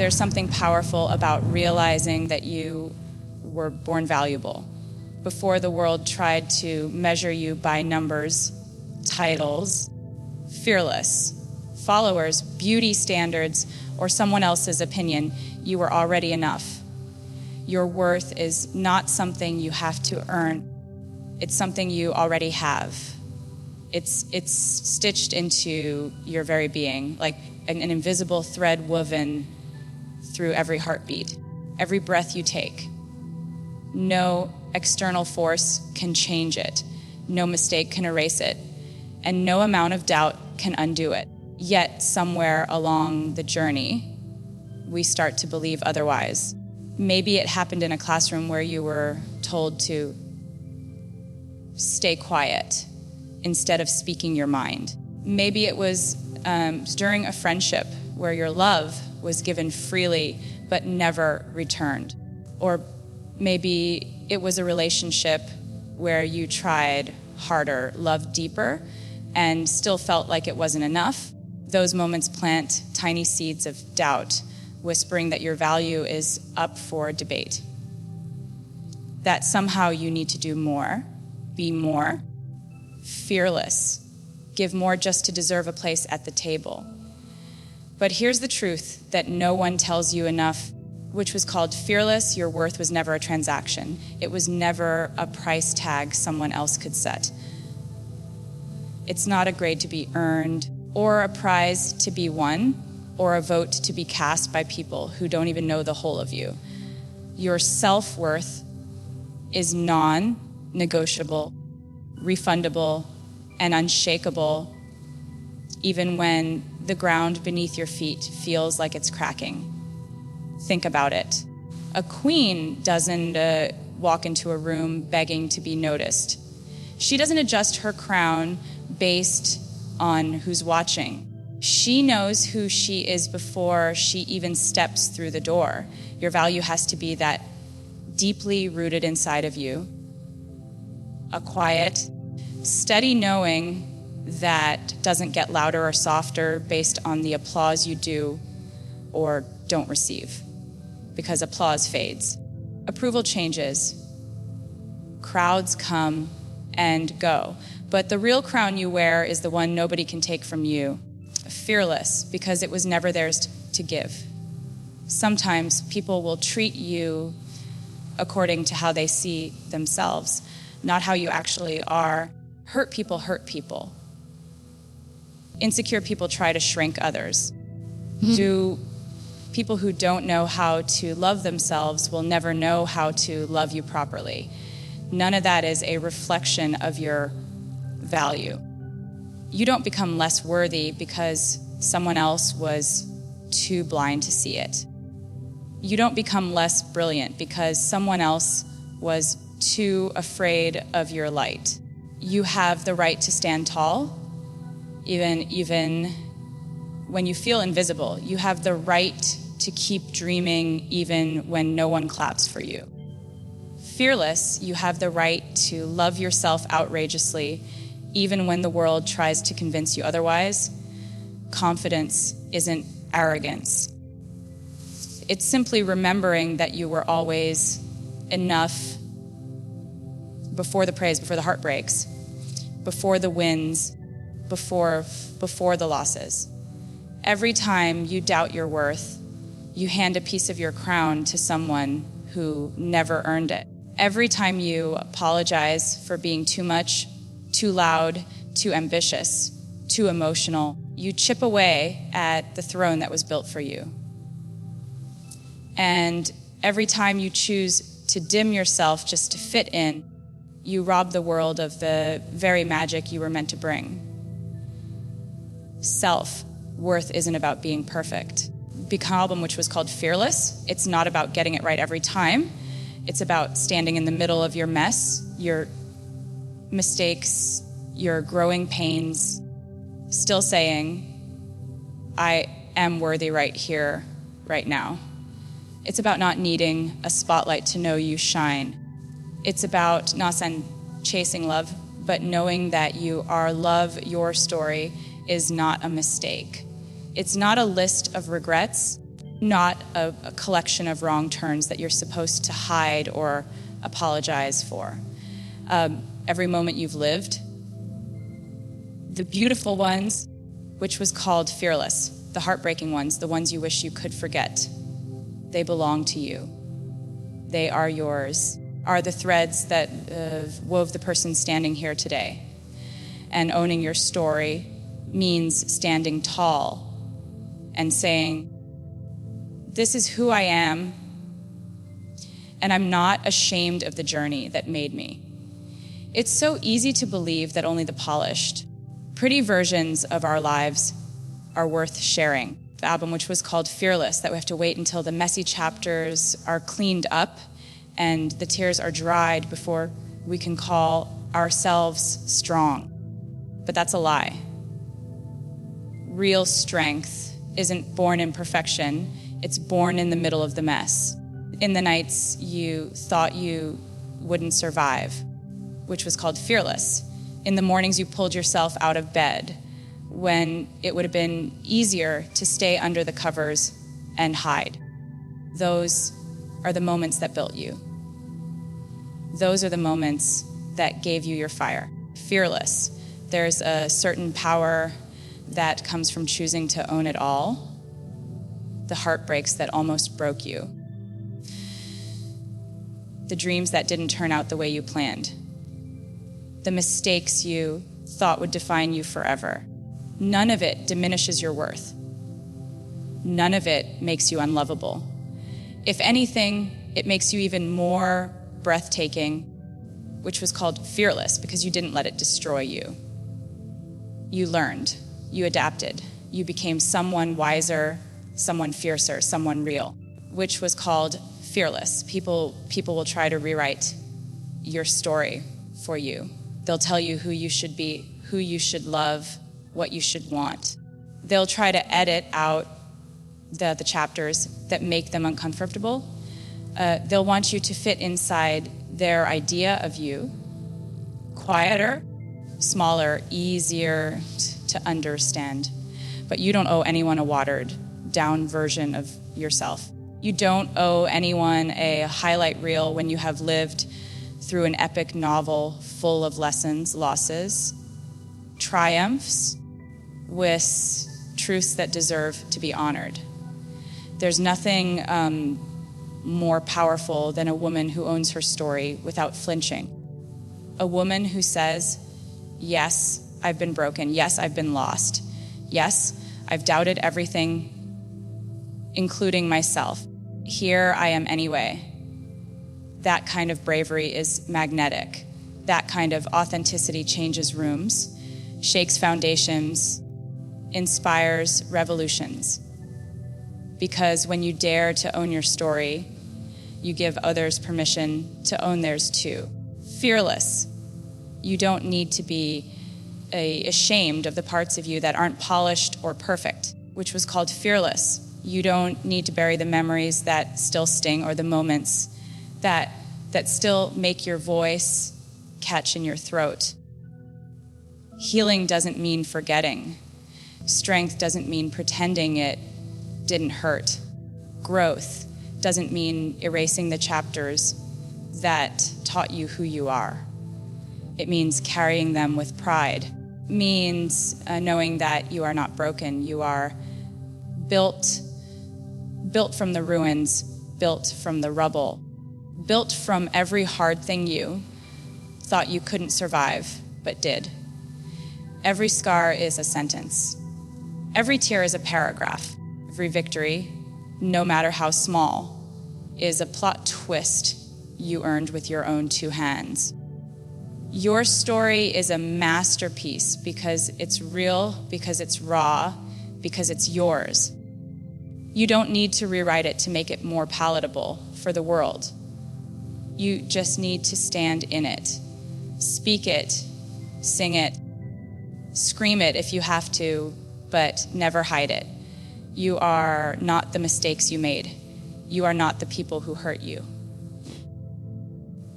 There's something powerful about realizing that you were born valuable. Before the world tried to measure you by numbers, titles, fearless, followers, beauty standards, or someone else's opinion, you were already enough. Your worth is not something you have to earn. It's something you already have. It's stitched into your very being, like an invisible thread woven through every heartbeat, every breath you take. No external force can change it. No mistake can erase it. And no amount of doubt can undo it. Yet, somewhere along the journey, we start to believe otherwise. Maybe it happened in a classroom where you were told to stay quiet instead of speaking your mind. Maybe it was during a friendship where your love was given freely but never returned. Or maybe it was a relationship where you tried harder, loved deeper, and still felt like it wasn't enough. Those moments plant tiny seeds of doubt, whispering that your value is up for debate. That somehow you need to do more, be more, fearless, give more just to deserve a place at the table. But here's the truth that no one tells you enough, which was called fearless. Your worth was never a transaction. It was never a price tag someone else could set. It's not a grade to be earned, or a prize to be won, or a vote to be cast by people who don't even know the whole of you. Your self-worth is non-negotiable, refundable, and unshakable, even when the ground beneath your feet feels like it's cracking. Think about it. A queen doesn't walk into a room begging to be noticed. She doesn't adjust her crown based on who's watching. She knows who she is before she even steps through the door. Your value has to be that deeply rooted inside of you. A quiet, steady knowing that doesn't get louder or softer based on the applause you do or don't receive, because applause fades. Approval changes. Crowds come and go. But the real crown you wear is the one nobody can take from you. Fearless, because it was never theirs to give. Sometimes people will treat you according to how they see themselves, not how you actually are. Hurt people. Insecure people try to shrink others. Do people who don't know how to love themselves will never know how to love you properly. None of that is a reflection of your value. You don't become less worthy because someone else was too blind to see it. You don't become less brilliant because someone else was too afraid of your light. You have the right to stand tall, even when you feel invisible. You have the right to keep dreaming even when no one claps for you. Fearless, you have the right to love yourself outrageously, even when the world tries to convince you otherwise. Confidence isn't arrogance. It's simply remembering that you were always enough before the praise, before the heartbreaks, before the wins, before the losses. Every time you doubt your worth, you hand a piece of your crown to someone who never earned it. Every time you apologize for being too much, too loud, too ambitious, too emotional, you chip away at the throne that was built for you. And every time you choose to dim yourself just to fit in, you rob the world of the very magic you were meant to bring. Self-worth isn't about being perfect. The album, which was called Fearless, it's not about getting it right every time. It's about standing in the middle of your mess, your mistakes, your growing pains, still saying, I am worthy right here, right now. It's about not needing a spotlight to know you shine. It's about not chasing love, but knowing that you are love, your story is not a mistake. It's not a list of regrets. not a collection of wrong turns that you're supposed to hide or apologize for. Every moment you've lived, the beautiful ones, which was called fearless, the heartbreaking ones, the ones you wish you could forget, they belong to you. They are yours, are the threads that wove the person standing here today. And owning your story means standing tall and saying, this is who I am, and I'm not ashamed of the journey that made me. It's so easy to believe that only the polished, pretty versions of our lives are worth sharing. The album, which was called Fearless, that we have to wait until the messy chapters are cleaned up and the tears are dried before we can call ourselves strong. But that's a lie. Real strength isn't born in perfection. It's born in the middle of the mess. In the nights you thought you wouldn't survive, which was called fearless. In the mornings you pulled yourself out of bed when it would have been easier to stay under the covers and hide. Those are the moments that built you. Those are the moments that gave you your fire. Fearless. There's a certain power that comes from choosing to own it all. The heartbreaks that almost broke you. The dreams that didn't turn out the way you planned. The mistakes you thought would define you forever. None of it diminishes your worth. None of it makes you unlovable. If anything, it makes you even more breathtaking, which was called fearless because you didn't let it destroy you. You learned, you adapted, you became someone wiser, someone fiercer, someone real, which was called fearless. People will try to rewrite your story for you. They'll tell you who you should be, who you should love, what you should want. They'll try to edit out the chapters that make them uncomfortable. They'll want you to fit inside their idea of you. Quieter, smaller, easier to understand. But you don't owe anyone a watered down version of yourself. You don't owe anyone a highlight reel when you have lived through an epic novel full of lessons, losses, triumphs, with truths that deserve to be honored. There's nothing more powerful than a woman who owns her story without flinching. A woman who says, yes, I've been broken. Yes, I've been lost. Yes, I've doubted everything, including myself. Here I am anyway. That kind of bravery is magnetic. That kind of authenticity changes rooms, shakes foundations, inspires revolutions. Because when you dare to own your story, you give others permission to own theirs too. Fearless. You don't need to be ashamed of the parts of you that aren't polished or perfect, which was called fearless. You don't need to bury the memories that still sting or the moments that still make your voice catch in your throat. Healing doesn't mean forgetting. Strength doesn't mean pretending it didn't hurt. Growth doesn't mean erasing the chapters that taught you who you are. It means carrying them with pride. It means knowing that you are not broken. You are built from the ruins, built from the rubble, built from every hard thing you thought you couldn't survive, but did. Every scar is a sentence. Every tear is a paragraph. Every victory, no matter how small, is a plot twist you earned with your own two hands. Your story is a masterpiece because it's real, because it's raw, because it's yours. You don't need to rewrite it to make it more palatable for the world. You just need to stand in it. Speak it, sing it, scream it if you have to, but never hide it. You are not the mistakes you made. You are not the people who hurt you.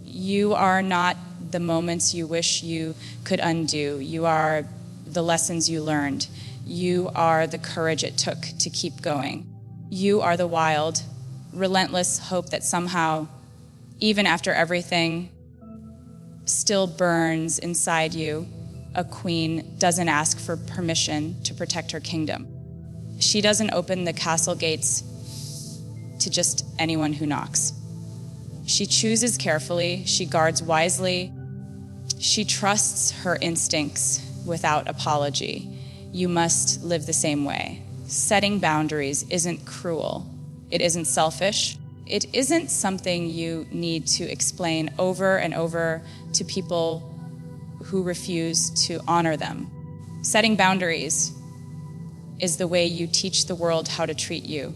You are not the moments you wish you could undo. You are the lessons you learned. You are the courage it took to keep going. You are the wild, relentless hope that somehow, even after everything still burns inside you, a queen doesn't ask for permission to protect her kingdom. She doesn't open the castle gates to just anyone who knocks. She chooses carefully, she guards wisely, she trusts her instincts without apology. You must live the same way. Setting boundaries isn't cruel. It isn't selfish. It isn't something you need to explain over and over to people who refuse to honor them. Setting boundaries is the way you teach the world how to treat you.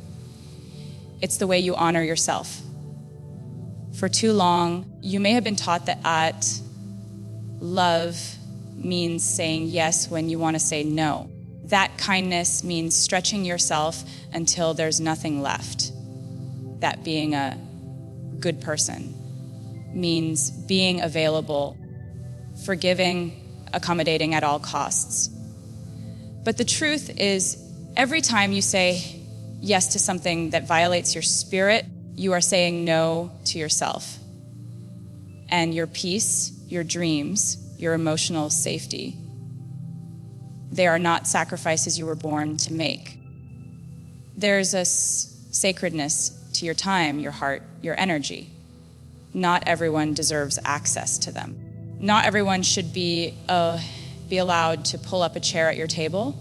It's the way you honor yourself. For too long, you may have been taught that love means saying yes when you want to say no. That kindness means stretching yourself until there's nothing left. That being a good person means being available, forgiving, accommodating at all costs. But the truth is, every time you say yes to something that violates your spirit, you are saying no to yourself and your peace, your dreams, your emotional safety. They are not sacrifices you were born to make. There's a sacredness to your time, your heart, your energy. Not everyone deserves access to them. Not everyone should be allowed to pull up a chair at your table.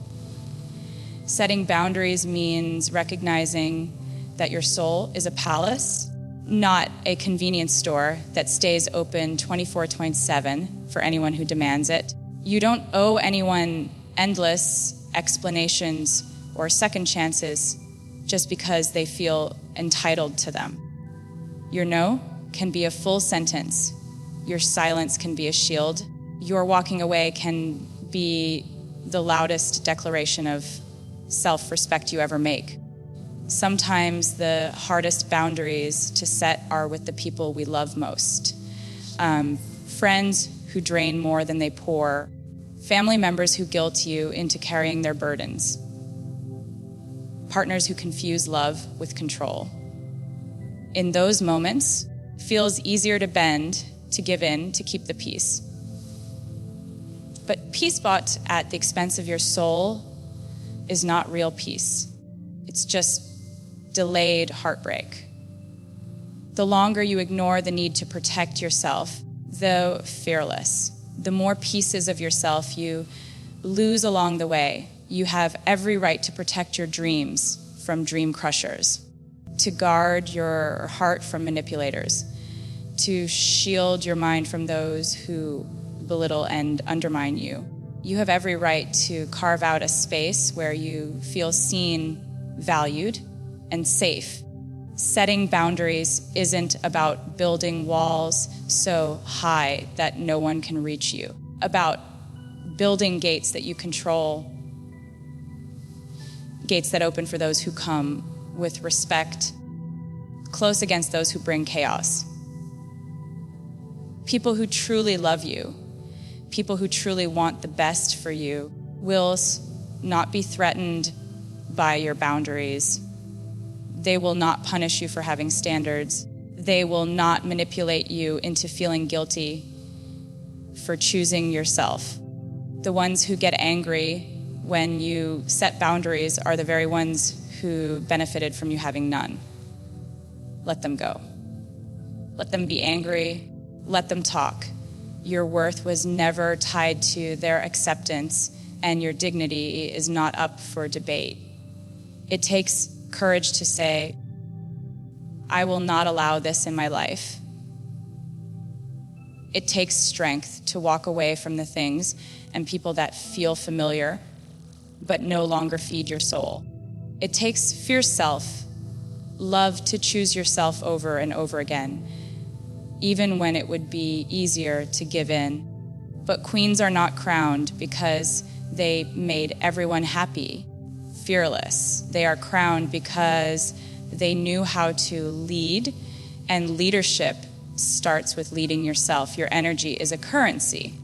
Setting boundaries means recognizing that your soul is a palace, not a convenience store that stays open 24/7 for anyone who demands it. You don't owe anyone endless explanations or second chances just because they feel entitled to them. Your no can be a full sentence. Your silence can be a shield. Your walking away can be the loudest declaration of self-respect you ever make. Sometimes the hardest boundaries to set are with the people we love most. Friends who drain more than they pour. Family members who guilt you into carrying their burdens. Partners who confuse love with control. In those moments, it feels easier to bend, to give in, to keep the peace. But peace bought at the expense of your soul is not real peace. It's just delayed heartbreak. The longer you ignore the need to protect yourself, though fearless, the more pieces of yourself you lose along the way. You have every right to protect your dreams from dream crushers, to guard your heart from manipulators, to shield your mind from those who belittle and undermine you. You have every right to carve out a space where you feel seen, valued, and safe. Setting boundaries isn't about building walls so high that no one can reach you, about building gates that you control, gates that open for those who come with respect, close against those who bring chaos. People who truly love you, people who truly want the best for you, will not be threatened by your boundaries. They will not punish you for having standards. They will not manipulate you into feeling guilty for choosing yourself. The ones who get angry when you set boundaries are the very ones who benefited from you having none. Let them go. Let them be angry. Let them talk. Your worth was never tied to their acceptance, and your dignity is not up for debate. It takes courage to say, I will not allow this in my life. It takes strength to walk away from the things and people that feel familiar but no longer feed your soul. It takes fierce self-love to choose yourself over and over again, even when it would be easier to give in. But queens are not crowned because they made everyone happy, fearless. They are crowned because they knew how to lead, and leadership starts with leading yourself. Your energy is a currency.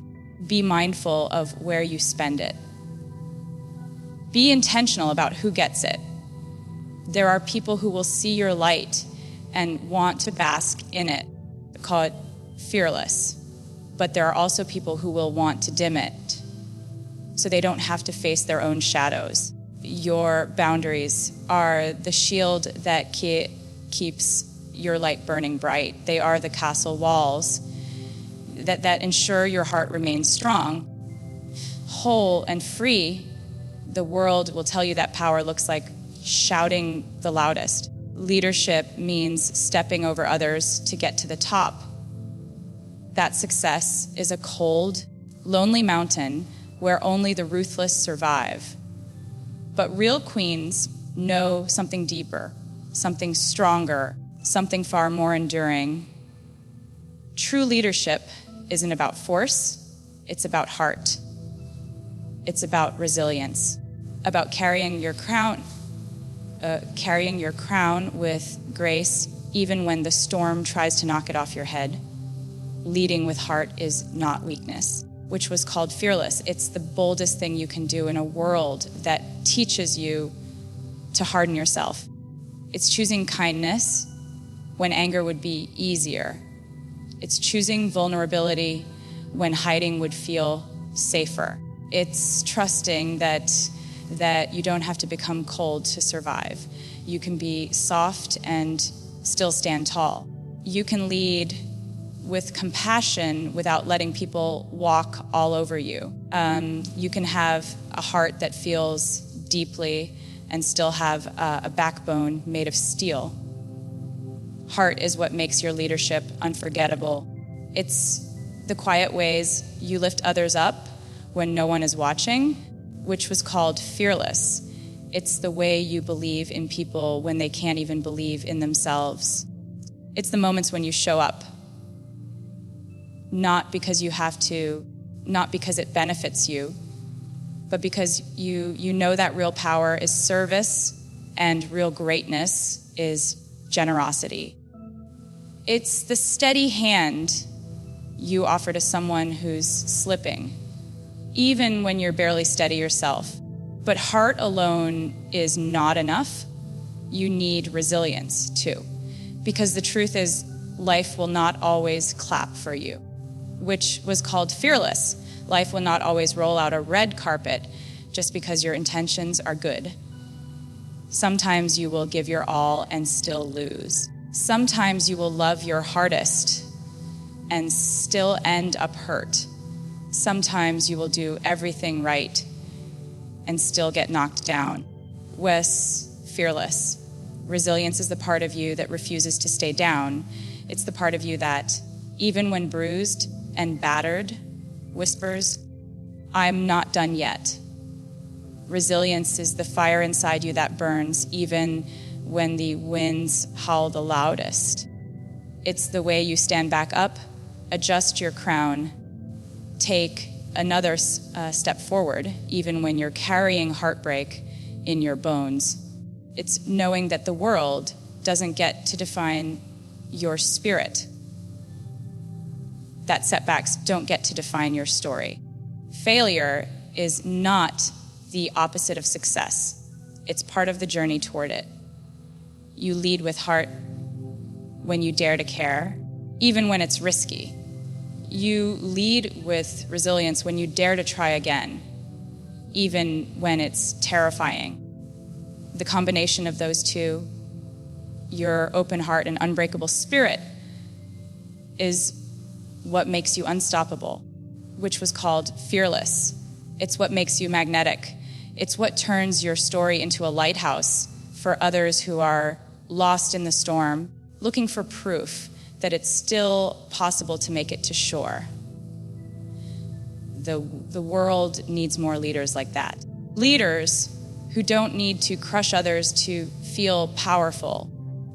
Be mindful of where you spend it. Be intentional about who gets it. There are people who will see your light and want to bask in it. I call it fearless. But there are also people who will want to dim it so they don't have to face their own shadows. Your boundaries are the shield that keeps your light burning bright. They are the castle walls that ensure your heart remains strong. Whole and free, the world will tell you that power looks like shouting the loudest. Leadership means stepping over others to get to the top. That success is a cold, lonely mountain where only the ruthless survive. But real queens know something deeper, something stronger, something far more enduring. True leadership isn't about force, it's about heart. It's about resilience, about carrying your crown with grace, even when the storm tries to knock it off your head. Leading with heart is not weakness, which was called fearless. It's the boldest thing you can do in a world that teaches you to harden yourself. It's choosing kindness when anger would be easier. It's choosing vulnerability when hiding would feel safer. It's trusting that you don't have to become cold to survive. You can be soft and still stand tall. You can lead with compassion without letting people walk all over you. You can have a heart that feels deeply and still have a backbone made of steel. Heart is what makes your leadership unforgettable. It's the quiet ways you lift others up when no one is watching, which was called fearless. It's the way you believe in people when they can't even believe in themselves. It's the moments when you show up, not because you have to, not because it benefits you, but because you know that real power is service and real greatness is generosity. It's the steady hand you offer to someone who's slipping, even when you're barely steady yourself. But heart alone is not enough. You need resilience too, because the truth is life will not always clap for you, which was called fearless. Life will not always roll out a red carpet just because your intentions are good. Sometimes you will give your all and still lose. Sometimes you will love your hardest and still end up hurt. Sometimes you will do everything right and still get knocked down. Fearless. Resilience is the part of you that refuses to stay down. It's the part of you that, even when bruised and battered, whispers, "I'm not done yet." Resilience is the fire inside you that burns even when the winds howl the loudest. It's the way you stand back up, adjust your crown, take another step forward, even when you're carrying heartbreak in your bones. It's knowing that the world doesn't get to define your spirit, that setbacks don't get to define your story. Failure is not the opposite of success. It's part of the journey toward it. You lead with heart when you dare to care, even when it's risky. You lead with resilience when you dare to try again, even when it's terrifying. The combination of those two, your open heart and unbreakable spirit, is what makes you unstoppable, which was called fearless. It's what makes you magnetic. It's what turns your story into a lighthouse for others who are lost in the storm, looking for proof that it's still possible to make it to shore. The world needs more leaders like that. Leaders who don't need to crush others to feel powerful.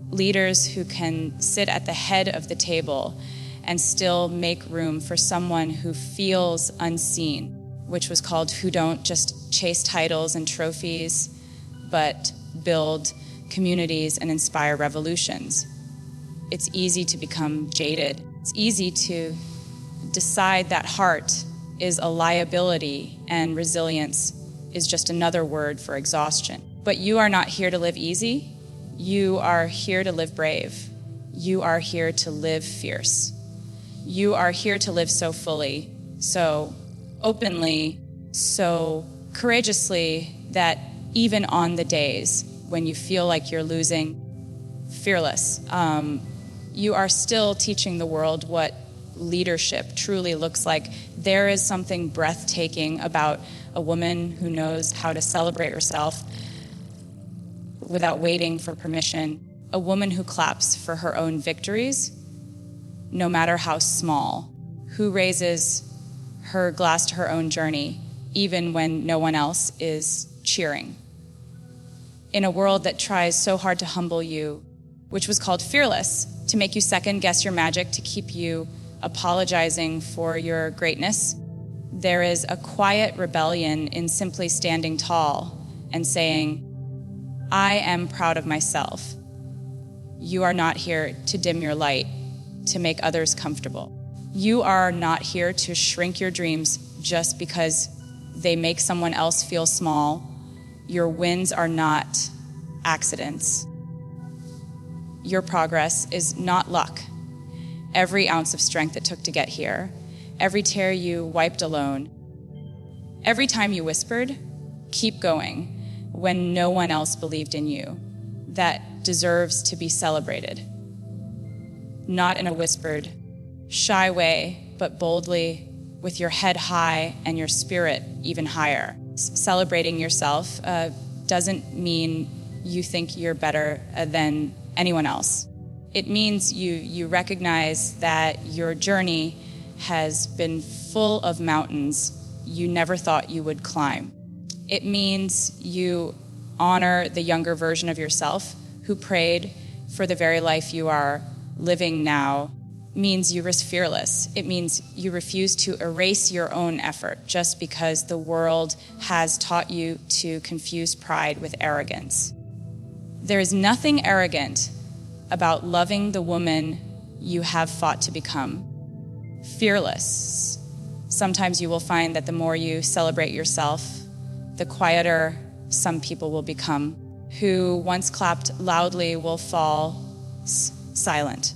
Leaders who can sit at the head of the table and still make room for someone who feels unseen, which was called who don't just chase titles and trophies, but build communities and inspire revolutions. It's easy to become jaded. It's easy to decide that heart is a liability and resilience is just another word for exhaustion. But you are not here to live easy. You are here to live brave. You are here to live fierce. You are here to live so fully, so openly, so courageously that even on the days when you feel like you're losing, fearless, you are still teaching the world what leadership truly looks like. There is something breathtaking about a woman who knows how to celebrate herself without waiting for permission, a woman who claps for her own victories, no matter how small, who raises her glass to her own journey, even when no one else is cheering. In a world that tries so hard to humble you, which was called fearless, to make you second guess your magic, to keep you apologizing for your greatness, there is a quiet rebellion in simply standing tall and saying, I am proud of myself. You are not here to dim your light, to make others comfortable. You are not here to shrink your dreams just because they make someone else feel small. Your wins are not accidents. Your progress is not luck. Every ounce of strength it took to get here, every tear you wiped alone, every time you whispered, keep going, when no one else believed in you, that deserves to be celebrated. Not in a whispered, shy way, but boldly, with your head high and your spirit even higher. Celebrating yourself doesn't mean you think you're better than anyone else. It means you recognize that your journey has been full of mountains you never thought you would climb. It means you honor the younger version of yourself who prayed for the very life you are living now. It means you risk fearless. It means you refuse to erase your own effort just because the world has taught you to confuse pride with arrogance. There is nothing arrogant about loving the woman you have fought to become. Fearless. Sometimes you will find that the more you celebrate yourself, the quieter some people will become. Who once clapped loudly will fall silent.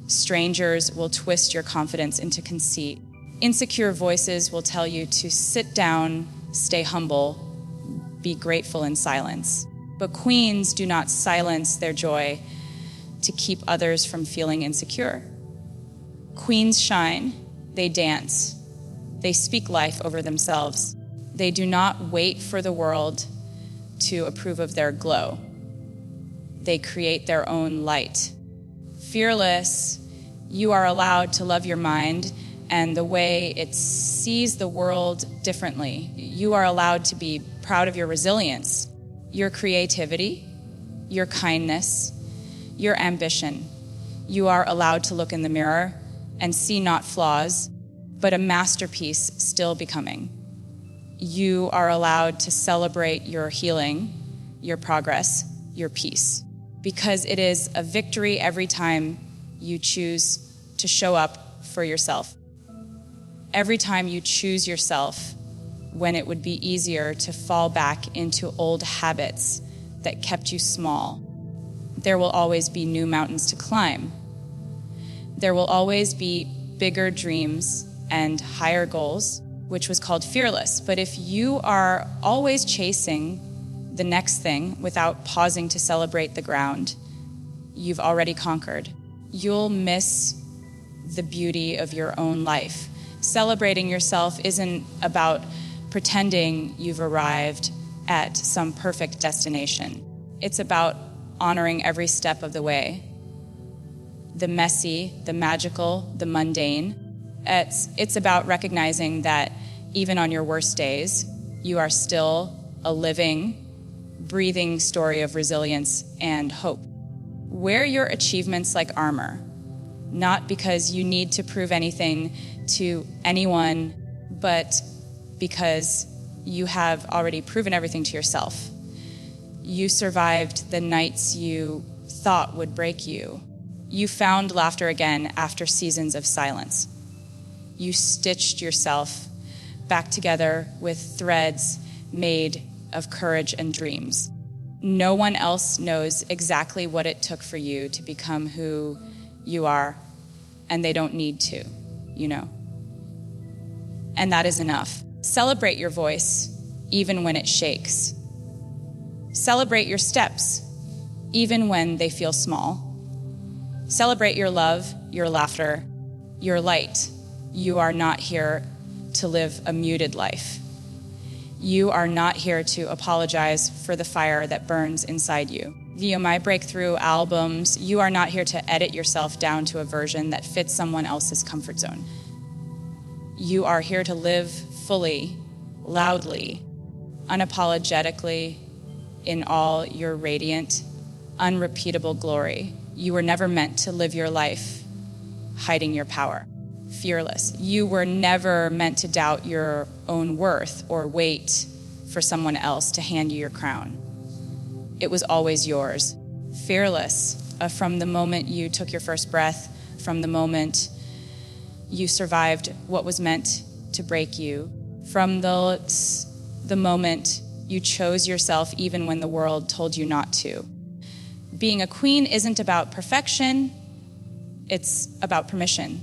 Strangers will twist your confidence into conceit. Insecure voices will tell you to sit down, stay humble, be grateful in silence. But queens do not silence their joy to keep others from feeling insecure. Queens shine, they dance, they speak life over themselves. They do not wait for the world to approve of their glow. They create their own light. Fearless, you are allowed to love your mind and the way it sees the world differently. You are allowed to be proud of your resilience, your creativity, your kindness, your ambition. You are allowed to look in the mirror and see not flaws, but a masterpiece still becoming. You are allowed to celebrate your healing, your progress, your peace, because it is a victory every time you choose to show up for yourself. Every time you choose yourself when it would be easier to fall back into old habits that kept you small. There will always be new mountains to climb. There will always be bigger dreams and higher goals, which was called fearless. But if you are always chasing the next thing without pausing to celebrate the ground you've already conquered, you'll miss the beauty of your own life. Celebrating yourself isn't about pretending you've arrived at some perfect destination. It's about honoring every step of the way. The messy, the magical, the mundane. It's about recognizing that even on your worst days, you are still a living, breathing story of resilience and hope. Wear your achievements like armor, not because you need to prove anything to anyone, but because you have already proven everything to yourself. You survived the nights you thought would break you. You found laughter again after seasons of silence. You stitched yourself back together with threads made of courage and dreams. No one else knows exactly what it took for you to become who you are, and they don't need to, you know. And that is enough. Celebrate your voice, even when it shakes. Celebrate your steps, even when they feel small. Celebrate your love, your laughter, your light. You are not here to live a muted life. You are not here to apologize for the fire that burns inside you. Via my breakthrough albums, you are not here to edit yourself down to a version that fits someone else's comfort zone. You are here to live fully, loudly, unapologetically, in all your radiant, unrepeatable glory. You were never meant to live your life hiding your power. Fearless. You were never meant to doubt your own worth or wait for someone else to hand you your crown. It was always yours. Fearless. From the moment you took your first breath, from the moment you survived what was meant to break you, from the moment you chose yourself even when the world told you not to. Being a queen isn't about perfection, it's about permission.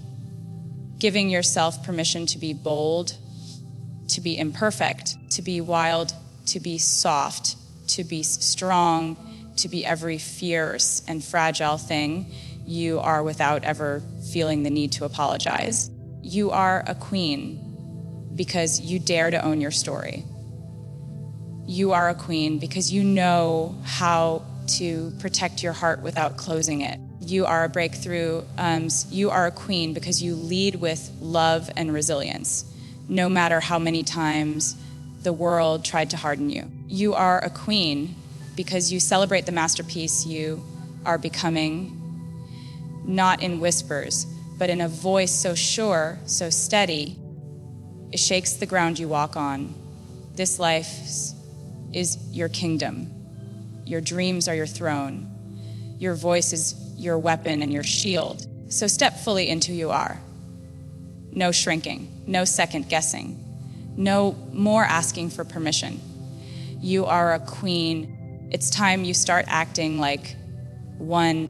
Giving yourself permission to be bold, to be imperfect, to be wild, to be soft, to be strong, to be every fierce and fragile thing you are without ever feeling the need to apologize. You are a queen because you dare to own your story. You are a queen because you know how to protect your heart without closing it. You are a breakthrough. You are a queen because you lead with love and resilience, no matter how many times the world tried to harden you. You are a queen because you celebrate the masterpiece you are becoming, not in whispers, but in a voice so sure, so steady, it shakes the ground you walk on. This life is your kingdom. Your dreams are your throne. Your voice is your weapon and your shield. So step fully into who you are. No shrinking, no second guessing, no more asking for permission. You are a queen. It's time you start acting like one